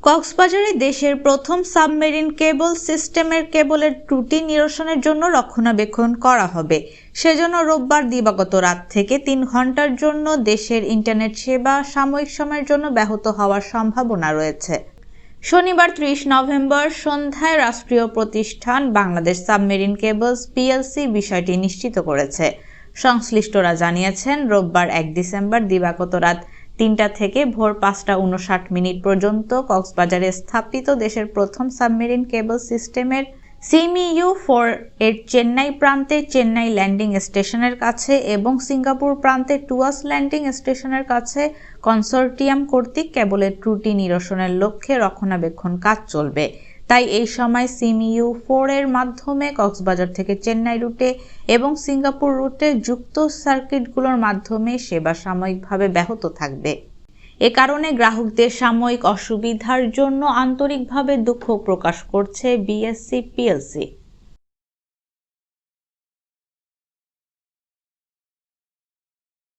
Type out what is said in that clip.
কক্সবাজারে দেশের প্রথম সাবমেরিন কেবল সিস্টেমের কেবলের ত্রুটি নিরসনের জন্য রক্ষণাবেক্ষণ করা হবে। সেজন্য রোববার দিবাগত রাত থেকে ৩ ঘন্টার জন্য দেশের ইন্টারনেট সেবা সাময়িক সময়ের জন্য ব্যাহত হওয়ার সম্ভাবনা রয়েছে। শনিবার ৩০ নভেম্বর সন্ধ্যায় রাষ্ট্রীয় প্রতিষ্ঠান বাংলাদেশ সাবমেরিন কেবলস পিএলসি বিষয়টি নিশ্চিত করেছে। সংশ্লিষ্টরা জানিয়েছেন, রোববার ১ ডিসেম্বর দিবাগত রাত ৩টা থেকে ভোর ৫টা ৫৯ কক্সবাজারে স্থাপিত দেশের প্রথম সাবমেরিন কেবল সিস্টেমের CMU-4 এর চেন্নাই প্রান্তে চেন্নাই ল্যান্ডিং স্টেশনের কাছে এবং সিঙ্গাপুর প্রান্তে টুয়াস ল্যান্ডিং স্টেশনের কাছে কনসোর্টিয়াম কর্তৃক কেবলের ত্রুটি নিরসনের লক্ষ্যে রক্ষণাবেক্ষণ কাজ চলবে। তাই এই সময় CMU-4 এর মাধ্যমে কক্সবাজার থেকে চেন্নাই রুটে এবং সিঙ্গাপুর রুটে যুক্ত সার্কিটগুলোর মাধ্যমে সেবা সাময়িকভাবে ব্যাহত থাকবে। এ কারণে গ্রাহকদের সাময়িক অসুবিধার জন্য আন্তরিকভাবে দুঃখ প্রকাশ করছে বিএসসি পিএলসি।